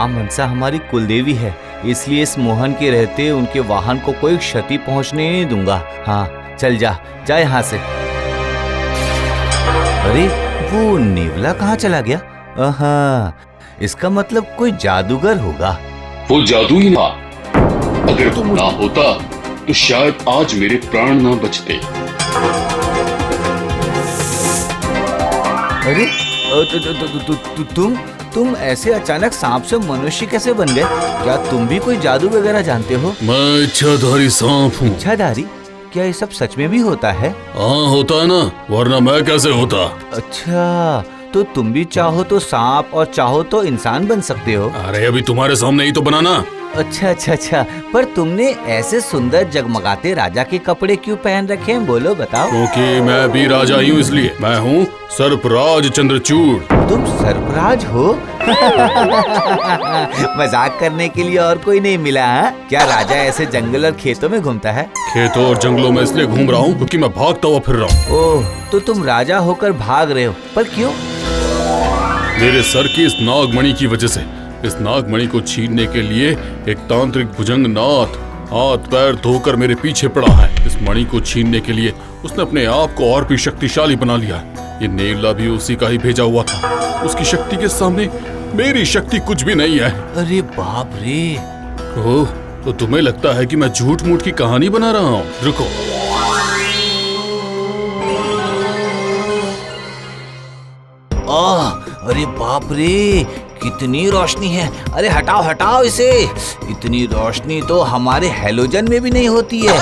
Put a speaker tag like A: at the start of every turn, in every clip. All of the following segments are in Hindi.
A: माँ मनसा हमारी कुलदेवी है, इसलिए इस मोहन के रहते उनके वाहन को कोई क्षति पहुंचने नहीं दूंगा। हाँ चल जा जा यहाँ से। अरे वो नेवला कहाँ चला गया? इसका मतलब कोई जादूगर होगा।
B: वो जादू ही ना, अगर तुम ना होता तो शायद आज मेरे प्राण ना बचते।
A: अरे तुम ऐसे अचानक सांप से मनुष्य कैसे बन गए? क्या तुम भी कोई जादू वगैरह जानते हो?
B: मैं इच्छाधारी सांप हूँ।
A: इच्छाधारी? क्या ये सब सच में भी होता है?
B: हाँ होता है ना, वरना मैं कैसे होता।
A: अच्छा, तो तुम भी चाहो तो सांप और चाहो तो इंसान बन सकते हो।
B: अरे अभी तुम्हारे सामने ही तो बनाना।
A: अच्छा, पर तुमने ऐसे सुंदर जगमगाते राजा के कपड़े क्यों पहन रखे हैं, बोलो बताओ।
B: क्योंकि मैं भी राजा ही हूँ, इसलिए। मैं हूँ सर्पराज चंद्रचूड़।
A: तुम सर्पराज हो? मजाक करने के लिए और कोई नहीं मिला है? क्या राजा ऐसे जंगल और खेतों में घूमता है?
B: खेतों और जंगलों में इसलिए घूम रहा हूँ क्योंकि मैं भागता हुआ फिर रहा हूँ।
A: ओह, तो तुम राजा होकर भाग रहे हो, पर क्यों?
B: मेरे सर की इस नागमणि की वजह से। इस नागमणि को छीनने के लिए एक तांत्रिक भुजंगनाथ हाथ पैर धोकर मेरे पीछे पड़ा है। इस मणि को छीनने के लिए उसने अपने आप को और भी शक्तिशाली बना लिया है। ये नेवला भी उसी का ही भेजा हुआ था। उसकी शक्ति के सामने मेरी शक्ति कुछ भी नहीं है।
A: अरे बाप रे।
B: ओह, तो तुम्हें लगता है कि मैं झूठ मूठ की कहानी बना रहा हूँ? रुको।
A: अरे बाप रे, कितनी रोशनी है। अरे हटाओ इसे। इतनी रोशनी तो हमारे हैलोजन में भी नहीं होती है।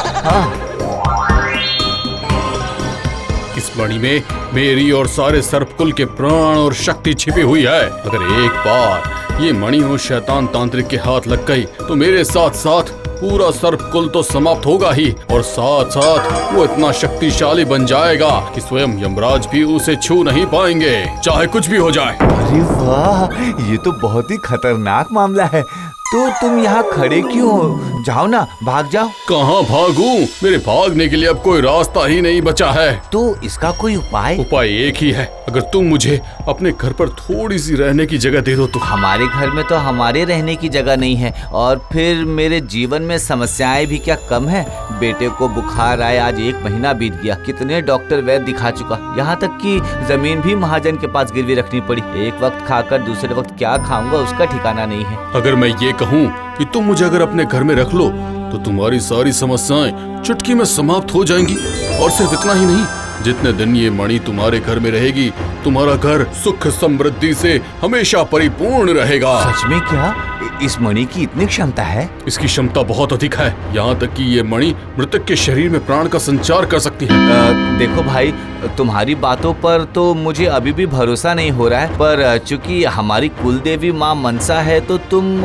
B: इस मणि में मेरी और सारे सर्पकुल के प्राण और शक्ति छिपी हुई है। अगर एक बार ये मणि हो शैतान तांत्रिक के हाथ लग गई तो मेरे साथ साथ पूरा सर्पकुल तो समाप्त होगा ही, और साथ साथ वो इतना शक्तिशाली बन जाएगा कि स्वयं यमराज भी उसे छू नहीं पाएंगे, चाहे कुछ भी हो जाए।
A: अरे वाह, ये तो बहुत ही खतरनाक मामला है। तो तुम यहाँ खड़े क्यों हो? जाओ ना, भाग जाओ।
B: कहाँ भागूं? मेरे भागने के लिए अब कोई रास्ता ही नहीं बचा है।
A: तो इसका कोई उपाय?
B: उपाय एक ही है, अगर तुम मुझे अपने घर पर थोड़ी सी रहने की जगह दे दो तो।
A: हमारे घर में तो हमारे रहने की जगह नहीं है, और फिर मेरे जीवन में समस्याएं भी क्या कम है। बेटे को बुखार आए, आज 1 महीना बीत गया। कितने डॉक्टर वैद्य दिखा चुका, यहाँ तक कि जमीन भी महाजन के पास गिरवी रखनी पड़ी। एक वक्त खाकर दूसरे वक्त क्या खाऊंगा उसका ठिकाना नहीं है।
B: अगर मैं ये कहूँ कि तुम मुझे अगर अपने घर में रख लो तो तुम्हारी सारी समस्याएं चुटकी में समाप्त हो जाएंगी। और सिर्फ इतना ही नहीं, जितने दिन ये मणि तुम्हारे घर में रहेगी तुम्हारा घर सुख समृद्धि से हमेशा परिपूर्ण रहेगा।
A: सच में क्या इस मणि की इतनी क्षमता है?
B: इसकी क्षमता बहुत अधिक है, यहाँ तक कि ये मणि मृतक के शरीर में प्राण का संचार कर सकती है।
A: देखो भाई, तुम्हारी बातों पर तो मुझे अभी भी भरोसा नहीं हो रहा है, पर चूंकि हमारी कुलदेवी माँ मनसा है तो तुम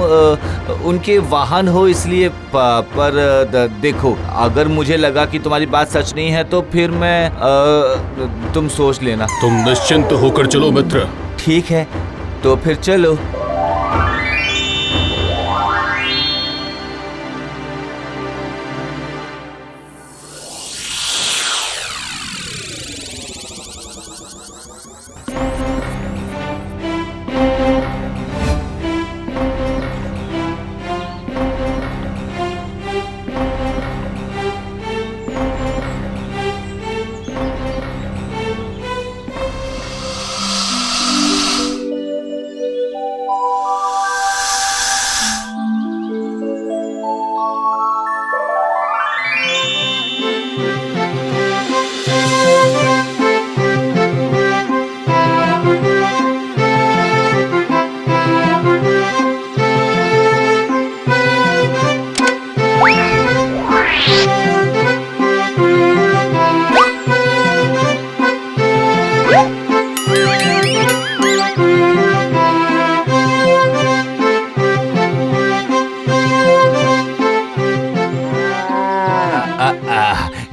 A: उनके वाहन हो, इसलिए पर देखो, अगर मुझे लगा कि तुम्हारी बात सच नहीं है तो फिर मैं तुम सोच लेना।
B: तुम निश्चिंत होकर चलो मित्र।
A: ठीक है, तो फिर चलो।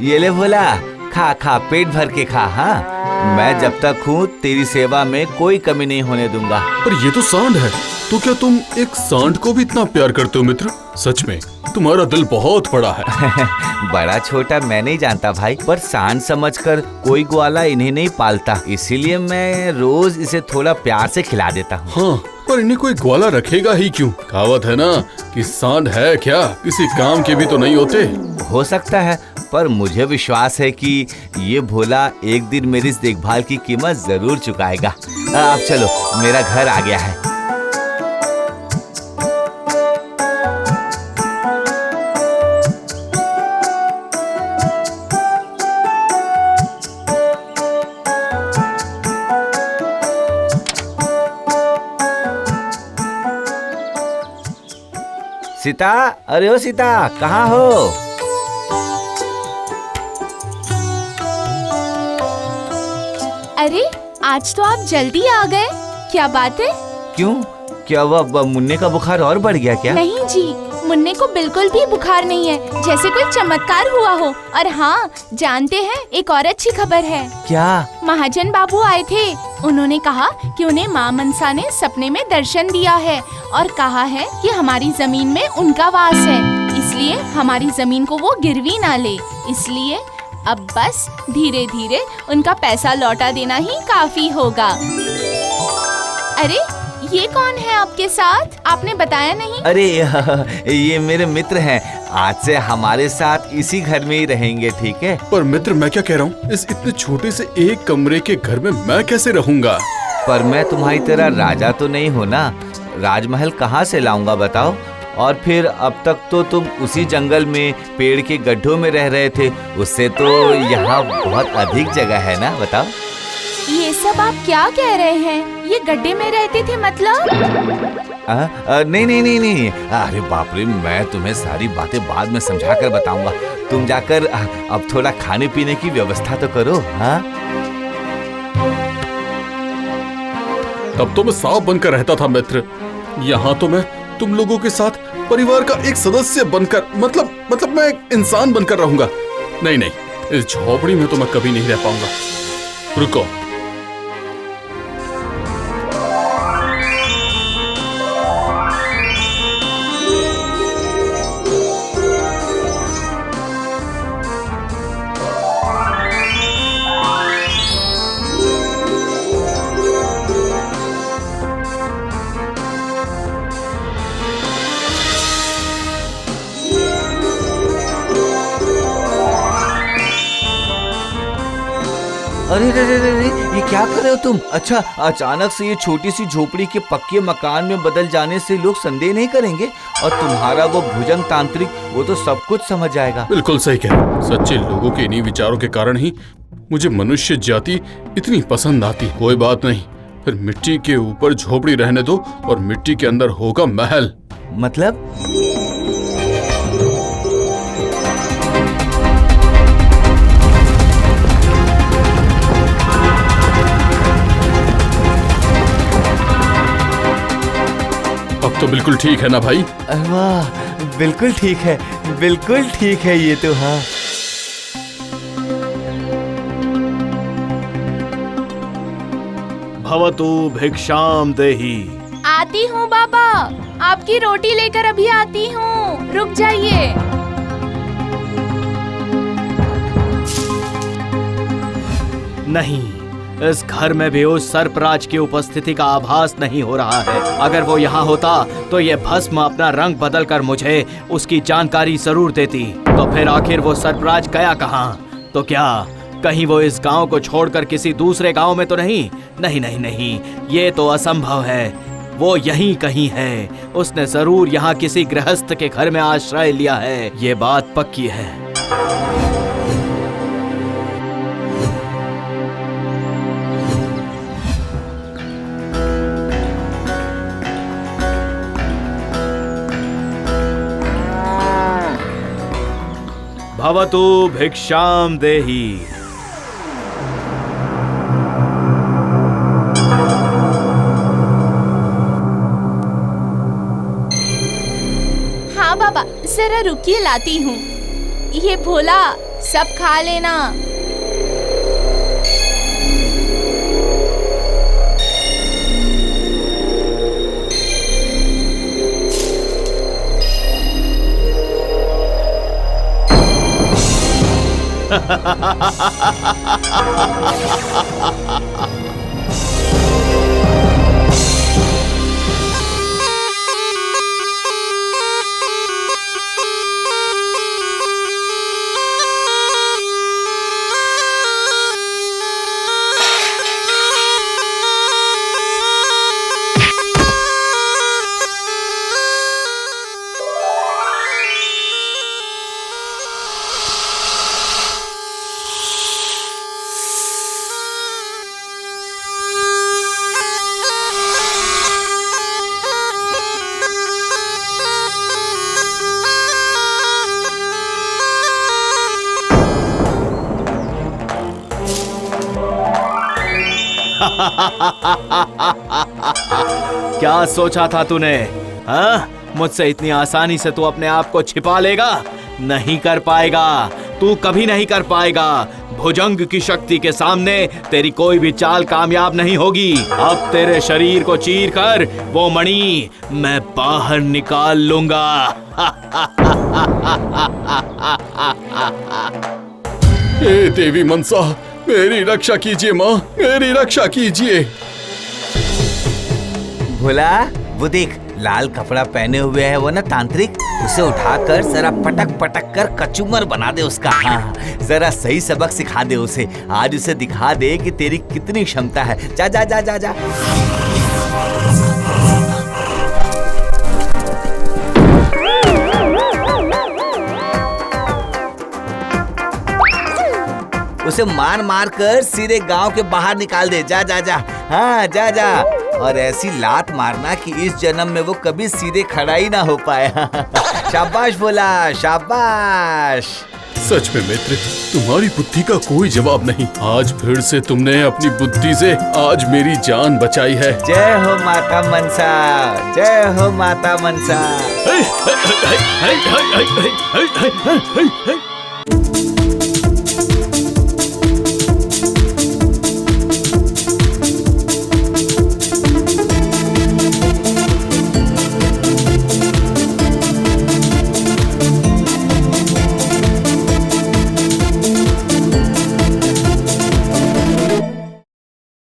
A: ये ले बोला, खा खा, पेट भर के खा। हाँ, मैं जब तक हूँ तेरी सेवा में कोई कमी नहीं होने दूंगा।
B: पर ये तो सांड है, तो क्या तुम एक सांड को भी इतना प्यार करते हो मित्र? सच में तुम्हारा दिल बहुत बड़ा है।
A: बड़ा छोटा मैं नहीं जानता भाई, पर सांड समझकर कोई ग्वाला इन्हें नहीं पालता, इसीलिए मैं रोज इसे थोड़ा प्यार से खिला देता हूँ।
B: हाँ, पर इन्हें कोई ग्वाला रखेगा ही क्यों? कहावत है ना कि सांड है क्या, किसी काम के भी तो नहीं होते।
A: हो सकता है, पर मुझे विश्वास है कि ये भोला एक दिन मेरी इस देखभाल की कीमत जरूर चुकाएगा। अब चलो, मेरा घर आ गया है। सीता, अरे ओ सीता, कहाँ हो?
C: अरे आज तो आप जल्दी आ गए, क्या बात है?
A: क्यों, क्या वह मुन्ने का बुखार और बढ़ गया क्या?
C: नहीं जी, मुन्ने को बिल्कुल भी बुखार नहीं है, जैसे कोई चमत्कार हुआ हो। और हाँ, जानते हैं एक और अच्छी खबर है।
A: क्या?
C: महाजन बाबू आए थे, उन्होंने कहा कि उन्हें माँ मनसा ने सपने में दर्शन दिया है और कहा है कि हमारी जमीन में उनका वास है, इसलिए हमारी जमीन को वो गिरवी ना ले। इसलिए अब बस धीरे धीरे उनका पैसा लौटा देना ही काफी होगा। अरे ये कौन है आपके साथ? आपने बताया नहीं।
A: अरे ये मेरे मित्र हैं, आज से हमारे साथ इसी घर में ही रहेंगे, ठीक है?
B: पर मित्र, मैं क्या कह रहा हूँ, इस इतने छोटे से एक कमरे के घर में मैं कैसे रहूंगा?
A: पर मैं तुम्हारी तरह राजा तो नहीं हूँ ना, राजमहल कहाँ से लाऊंगा बताओ? और फिर अब तक तो तुम उसी जंगल में पेड़ के गड्ढों में रह रहे थे, उससे तो यहाँ बहुत अधिक जगह है ना, बताओ?
C: ये सब आप क्या कह रहे हैं? ये गड्ढे में रहते थे मतलब?
A: नहीं नहीं नहीं नहीं, अरे बाप रे, मैं तुम्हें सारी बातें बाद में समझा कर बताऊंगा। तुम जाकर अब थोड़ा खाने पीने की व्यवस्था तो करो। हाँ,
B: तब तो मैं सांप बनकर रहता था मित्र, यहाँ तो मैं तुम लोगों के साथ परिवार का एक सदस्य बनकर, मतलब मैं एक इंसान बनकर रहूंगा। नहीं नहीं, इस झोपड़ी में तो मैं कभी नहीं रह पाऊंगा। रुको,
A: अरे रे रे रे रे, ये क्या कर रहे हो तुम? अच्छा, अचानक से ये छोटी सी झोपड़ी के पक्के मकान में बदल जाने से लोग संदेह नहीं करेंगे? और तुम्हारा वो भुजंग तांत्रिक, वो तो सब कुछ समझ जाएगा।
B: बिल्कुल सही कह रहे हो। सच्चे लोगों के इन्हीं विचारों के कारण ही मुझे मनुष्य जाति इतनी पसंद आती। कोई बात नहीं, फिर मिट्टी के ऊपर झोपड़ी रहने दो और मिट्टी के अंदर होगा महल।
A: मतलब?
B: अब तो बिल्कुल ठीक है ना भाई?
A: वाह, बिल्कुल ठीक है, बिल्कुल ठीक है ये तो। हाँ,
D: भवतु भिक्षाम देहि।
C: आती हूँ बाबा, आपकी रोटी लेकर अभी आती हूँ, रुक जाइए।
D: नहीं, इस घर में भी उस सर्पराज की उपस्थिति का आभास नहीं हो रहा है। अगर वो यहाँ होता तो ये भस्म अपना रंग बदलकर मुझे उसकी जानकारी जरूर देती। तो फिर आखिर वो सर्पराज गया कहाँ? तो क्या कहीं वो इस गांव को छोड़कर किसी दूसरे गांव में तो नहीं? नहीं नहीं नहीं, ये तो असंभव है। वो यहीं कहीं है। उसने जरूर यहाँ किसी गृहस्थ के घर में आश्रय लिया है, ये बात पक्की है। भवतु भिक्षाम देहि।
C: हाँ बाबा, जरा रुकिए, लाती हूँ। ये भोला, सब खा लेना।
D: क्या सोचा था तूने? हाँ? मुझसे इतनी आसानी से तू अपने आप को छिपा लेगा? नहीं कर पाएगा, तू कभी नहीं कर पाएगा। भुजंग की शक्ति के सामने तेरी कोई भी चाल कामयाब नहीं होगी। अब तेरे शरीर को चीर कर वो मणि मैं बाहर निकाल लूंगा।
B: हे देवी मनसा, मेरी रक्षा कीजिए माँ, मेरी रक्षा कीजिए।
A: भोला, वो देख लाल कपड़ा पहने हुए है वो ना तांत्रिक, उसे उठाकर जरा पटक पटक कर कचूमर बना दे उसका। हाँ, जरा सही सबक सिखा दे उसे। आज उसे दिखा दे कि तेरी कितनी क्षमता है। जा जा जा जा जा। उसे मार मार कर सीधे गांव के बाहर निकाल दे। जा जा जा। हाँ, जा जा। और ऐसी लात मारना कि इस जन्म में वो कभी सीधे खड़ा ही ना हो पाए। शाबाश भोला, शाबाश।
B: सच में मित्र, तुम्हारी बुद्धि का कोई जवाब नहीं। आज फिर से तुमने अपनी बुद्धि से आज मेरी जान बचाई है।
A: जय हो माता मनसा, जय हो माता मनसा।